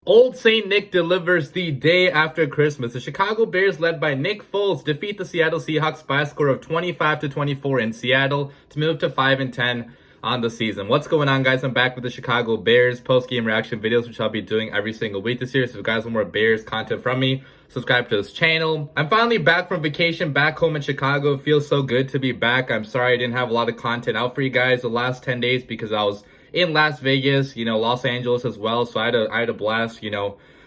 Old Saint Nick delivers the day after Christmas. The Chicago Bears, led by Nick Foles, defeat the Seattle Seahawks by a score of 25-24 in Seattle to move to 5-10 on the season. What's going on, guys? I'm back with the Chicago Bears post-game reaction videos, which I'll be doing every single week this year. So if you guys want more Bears content from me, subscribe to this channel. I'm finally back from vacation back home in Chicago. It feels so good to be back. I'm sorry I didn't have a lot of content out for you guys the last 10 days because I was in Las Vegas, Los Angeles as well. So I had a blast,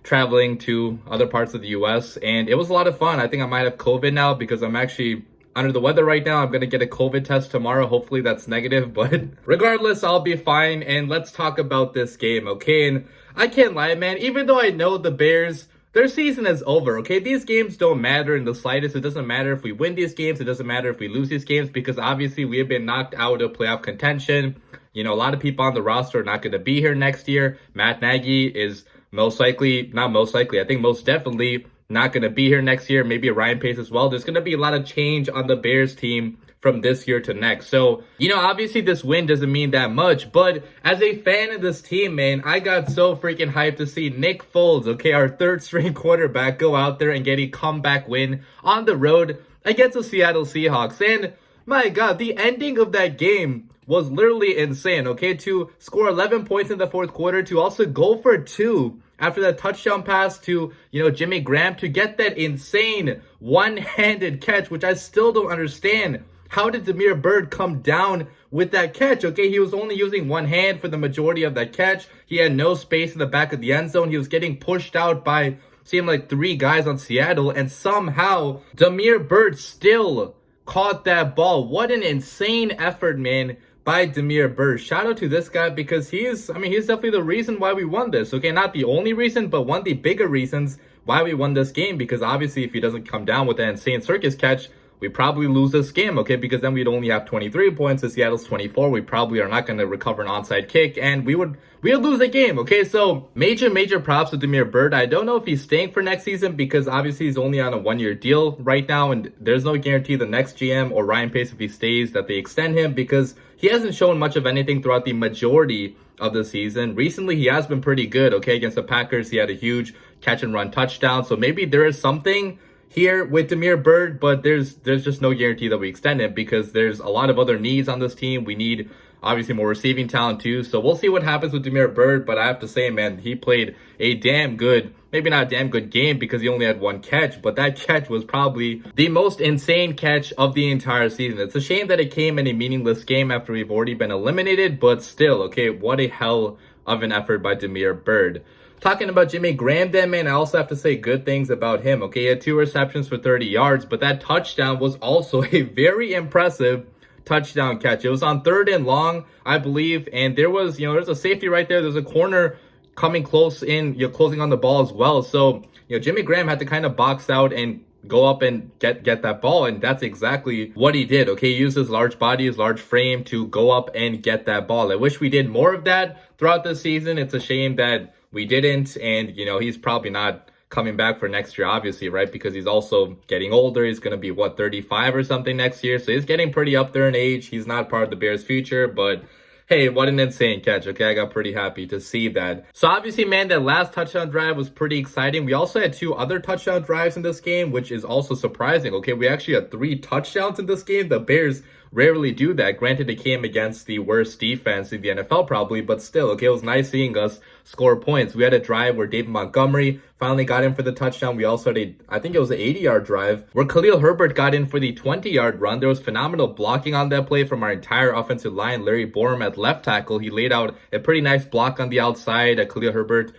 traveling to other parts of the US, and it was a lot of fun. I think I might have COVID now because I'm actually under the weather right now. I'm going to get a COVID test tomorrow. Hopefully that's negative, but regardless, I'll be fine. And let's talk about this game, okay? And I can't lie, man, even though I know the Bears, their season is over, okay? These games don't matter in the slightest. It doesn't matter if we win these games. It doesn't matter if we lose these games because obviously we have been knocked out of playoff contention. A lot of people on the roster are not going to be here next year. Matt Nagy is most likely, not most likely, I think most definitely not going to be here next year. Maybe Ryan Pace as well. There's going to be a lot of change on the Bears team from this year to next. So, obviously this win doesn't mean that much, but as a fan of this team, man, I got so freaking hyped to see Nick Foles, okay, our third string quarterback, go out there and get a comeback win on the road against the Seattle Seahawks. And my God, the ending of that game was literally insane, okay? To score 11 points in the fourth quarter, to also go for 2 after that touchdown pass to, Jimmy Graham, to get that insane one-handed catch, which I still don't understand. How did Damiere Byrd come down with that catch? Okay, he was only using one hand for the majority of that catch. He had no space in the back of the end zone. He was getting pushed out by, seemed like 3 guys on Seattle, and somehow Damiere Byrd still caught that ball. What an insane effort, man, by Damiere Byrd. Shout out to this guy because he's definitely the reason why we won this. Okay, not the only reason, but one of the bigger reasons why we won this game, because obviously if he doesn't come down with that insane circus catch, we probably lose this game, okay? Because then we'd only have 23 points to Seattle's 24. We probably are not going to recover an onside kick, and we would lose the game, okay? So major props to Damiere Byrd. I don't know if he's staying for next season because obviously he's only on a 1-year deal right now, and there's no guarantee the next GM or Ryan Pace, if he stays, that they extend him because he hasn't shown much of anything throughout the majority of the season. Recently, he has been pretty good, okay? Against the Packers, he had a huge catch-and-run touchdown, so maybe there is something here with Damiere Byrd, but there's just no guarantee that we extend it because there's a lot of other needs on this team. We need obviously more receiving talent too, so we'll see what happens with Damiere Byrd. But I have to say, man, he played a damn good, maybe not a damn good game because he only had 1 catch, but that catch was probably the most insane catch of the entire season. It's a shame that it came in a meaningless game after we've already been eliminated, but still, okay, what a hell of an effort by Damiere Byrd. Talking about Jimmy Graham then, man, I also have to say good things about him, okay? He had 2 receptions for 30 yards, but that touchdown was also a very impressive touchdown catch. It was on 3rd and long, I believe, and there was, there's a safety right there. There's a corner coming close in, closing on the ball as well. So, Jimmy Graham had to kind of box out and go up and get that ball, and that's exactly what he did, okay? He used his large body, his large frame to go up and get that ball. I wish we did more of that throughout the season. It's a shame that we didn't, and he's probably not coming back for next year, obviously, right? Because he's also getting older. He's going to be, 35 or something next year, so he's getting pretty up there in age. He's not part of the Bears' future, but hey, what an insane catch, okay? I got pretty happy to see that. So obviously, man, that last touchdown drive was pretty exciting. We also had 2 other touchdown drives in this game, which is also surprising, okay? We actually had 3 touchdowns in this game. The Bears rarely do that. Granted, it came against the worst defense in the NFL probably, but still, okay, it was nice seeing us score points. We had a drive where David Montgomery finally got in for the touchdown. We also had I think it was an 80-yard drive where Khalil Herbert got in for the 20-yard run. There was phenomenal blocking on that play from our entire offensive line. Larry Borum at left tackle, he laid out a pretty nice block on the outside. Khalil Herbert,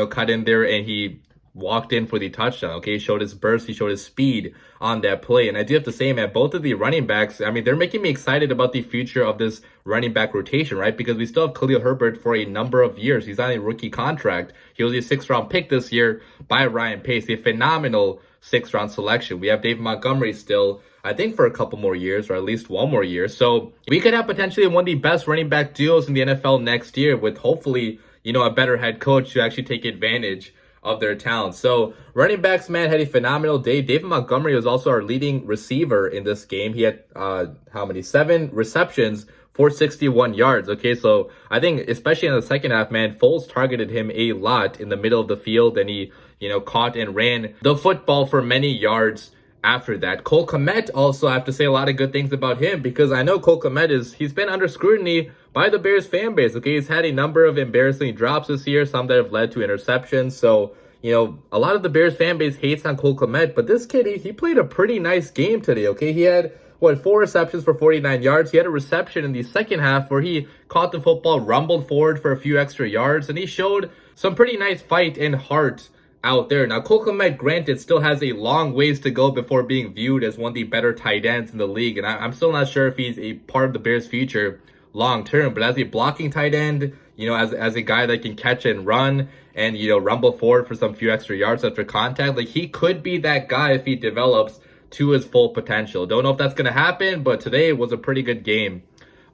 cut in there and he walked in for the touchdown, okay? He showed his burst, he showed his speed on that play. And I do have to say, man, both of the running backs, they're making me excited about the future of this running back rotation, right? Because we still have Khalil Herbert for a number of years. He's on a rookie contract. He was a 6th-round pick this year by Ryan Pace, a phenomenal 6th-round selection. We have David Montgomery still, I think, for a couple more years, or at least 1 more year. So we could have potentially one of the best running back duos in the NFL next year with hopefully, a better head coach to actually take advantage of their talent. So running backs, man, had a phenomenal day. David Montgomery was also our leading receiver in this game. He had how many? 7 receptions for 61 yards. Okay, so I think especially in the second half, man, Foles targeted him a lot in the middle of the field, and he, caught and ran the football for many yards after that. Cole Kmet, also, I have to say a lot of good things about him, because I know Cole Kmet he's been under scrutiny by the Bears fan base. Okay, he's had a number of embarrassing drops this year, some that have led to interceptions. So, a lot of the Bears fan base hates on Cole Kmet, but this kid, he played a pretty nice game today. Okay, he had 4 receptions for 49 yards. He had a reception in the second half where he caught the football, rumbled forward for a few extra yards, and he showed some pretty nice fight and heart out there. Now, Cole Kmet, granted, still has a long ways to go before being viewed as one of the better tight ends in the league, and I'm still not sure if he's a part of the Bears' future long term. But as a blocking tight end, as a guy that can catch and run and, rumble forward for some few extra yards after contact, like, he could be that guy if he develops to his full potential. Don't know if that's going to happen, but today was a pretty good game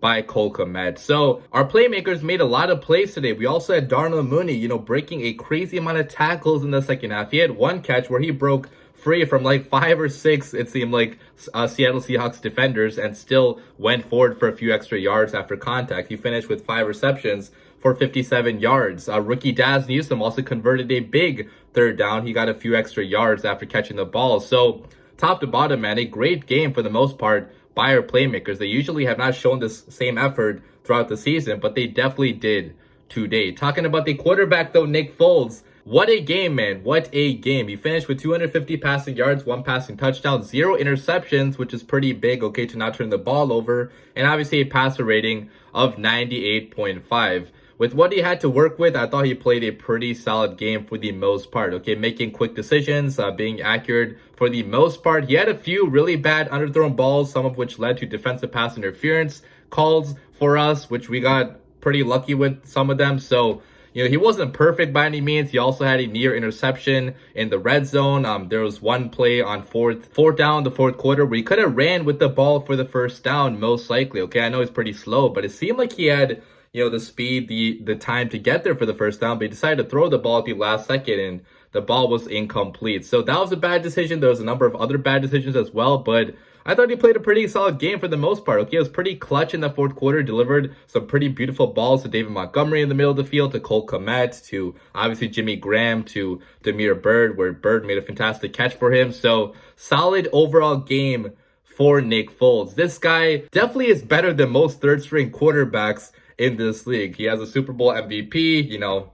by Cole Kmet. So our playmakers made a lot of plays today. We also had Darnell Mooney, breaking a crazy amount of tackles in the second half. He had one catch where he broke free from like 5 or 6, it seemed like, Seattle Seahawks defenders, and still went forward for a few extra yards after contact. He finished with 5 receptions for 57 yards. Rookie Daz Newsome also converted a big third down. He got a few extra yards after catching the ball. So top to bottom, man, a great game for the most part by our playmakers. They usually have not shown this same effort throughout the season, but they definitely did today. Talking about the quarterback, though, Nick Foles. What a game, man. What a game. He finished with 250 passing yards, 1 passing touchdown, 0 interceptions, which is pretty big, okay, to not turn the ball over, and obviously a passer rating of 98.5. With what he had to work with, I thought he played a pretty solid game for the most part. Okay, making quick decisions, being accurate for the most part. He had a few really bad underthrown balls, some of which led to defensive pass interference calls for us, which we got pretty lucky with some of them. So, he wasn't perfect by any means. He also had a near interception in the red zone. There was one play on fourth down, the fourth quarter, where he could have ran with the ball for the first down, most likely. Okay, I know he's pretty slow, but it seemed like he had the speed, the time to get there for the first down, but he decided to throw the ball at the last second, and the ball was incomplete. So that was a bad decision. There was a number of other bad decisions as well, but I thought he played a pretty solid game for the most part. Okay, it was pretty clutch in the fourth quarter, delivered some pretty beautiful balls to David Montgomery in the middle of the field, to Cole Kmet, to obviously Jimmy Graham, to Damiere Byrd, where Byrd made a fantastic catch for him. So solid overall game for Nick Foles. This guy definitely is better than most third-string quarterbacks in this league. He has a Super Bowl MVP.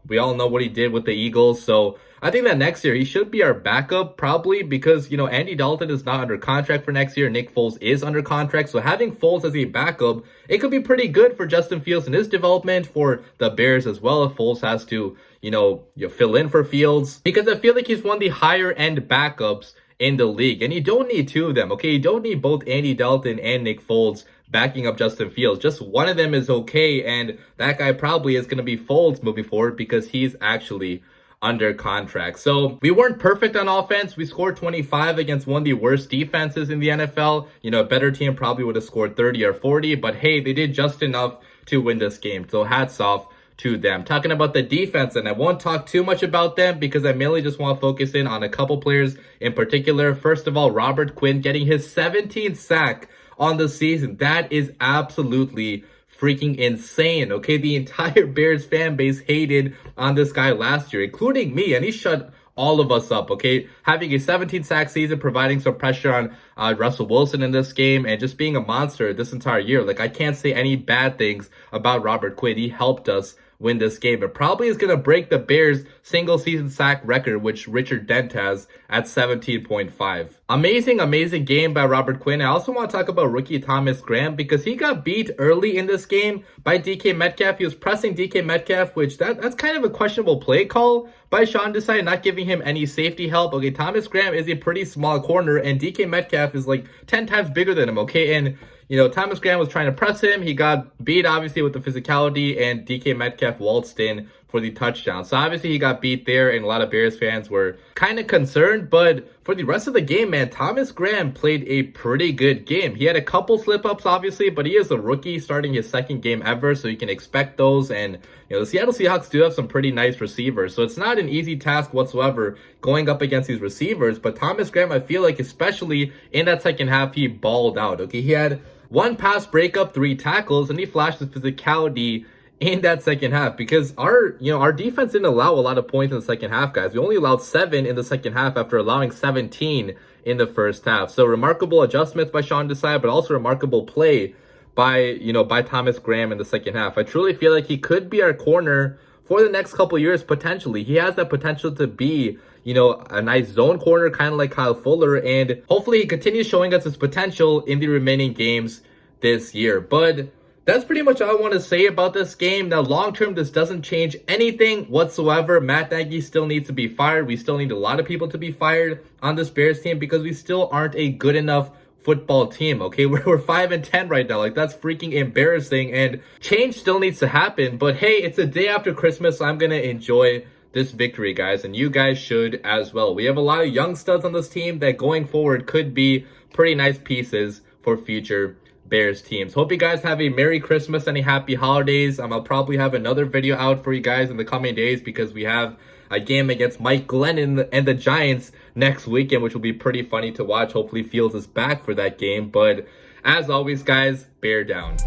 We all know what he did with the Eagles. So I think that next year he should be our backup, probably, because, Andy Dalton is not under contract for next year. Nick Foles is under contract. So having Foles as a backup, it could be pretty good for Justin Fields and his development, for the Bears as well, if Foles has to, fill in for Fields. Because I feel like he's one of the higher end backups in the league. And you don't need 2 of them, okay? You don't need both Andy Dalton and Nick Foles backing up Justin Fields. Just one of them is okay, and that guy probably is going to be Foles moving forward, because he's actually under contract. So we weren't perfect on offense. We scored 25 against one of the worst defenses in the NFL. A better team probably would have scored 30 or 40, but hey, they did just enough to win this game. So hats off to them. Talking about the defense, and I won't talk too much about them because I mainly just want to focus in on a couple players in particular. First of all, Robert Quinn getting his 17th sack on the season. That is absolutely freaking insane. Okay, the entire Bears fan base hated on this guy last year, including me, and he shut all of us up. Okay, having a 17 sack season, providing some pressure on Russell Wilson in this game, and just being a monster this entire year. Like, I can't say any bad things about Robert Quinn. He helped us win this game. It probably is going to break the Bears single season sack record, which Richard Dent has at 17.5. Amazing game by Robert Quinn. I also want to talk about rookie Thomas Graham, because he got beat early in this game by DK Metcalf. He was pressing DK Metcalf, which that's kind of a questionable play call by Sean Desai, not giving him any safety help. Okay, Thomas Graham is a pretty small corner, and DK Metcalf is like 10 times bigger than him, okay? And Thomas Graham was trying to press him. He got beat, obviously, with the physicality, and DK Metcalf waltzed in for the touchdown. So obviously he got beat there, and a lot of Bears fans were kind of concerned. But for the rest of the game, man, Thomas Graham played a pretty good game. He had a couple slip-ups, obviously, but he is a rookie starting his second game ever, so you can expect those. And the Seattle Seahawks do have some pretty nice receivers, so it's not an easy task whatsoever going up against these receivers. But Thomas Graham, I feel like, especially in that second half, he balled out. Okay, he had one pass breakup, 3 tackles, and he flashed his physicality in that second half, because our defense didn't allow a lot of points in the second half, guys. We only allowed 7 in the second half after allowing 17 in the first half. So remarkable adjustments by Sean Desai, but also remarkable play by Thomas Graham in the second half. I truly feel like he could be our corner for the next couple years, potentially. He has that potential to be a nice zone corner, kind of like Kyle Fuller, and hopefully he continues showing us his potential in the remaining games this year. But that's pretty much all I want to say about this game. Now, long-term, this doesn't change anything whatsoever. Matt Nagy still needs to be fired. We still need a lot of people to be fired on this Bears team, because we still aren't a good enough football team, okay? We're 5-10 right now. Like, that's freaking embarrassing, and change still needs to happen. But hey, it's a day after Christmas, so I'm going to enjoy this victory, guys, and you guys should as well. We have a lot of young studs on this team that going forward could be pretty nice pieces for future Bears teams. Hope you guys have a Merry Christmas and a Happy Holidays. I'll probably have another video out for you guys in the coming days, because we have a game against Mike Glennon and the Giants next weekend, which will be pretty funny to watch. Hopefully Fields is back for that game. But as always, guys, bear down.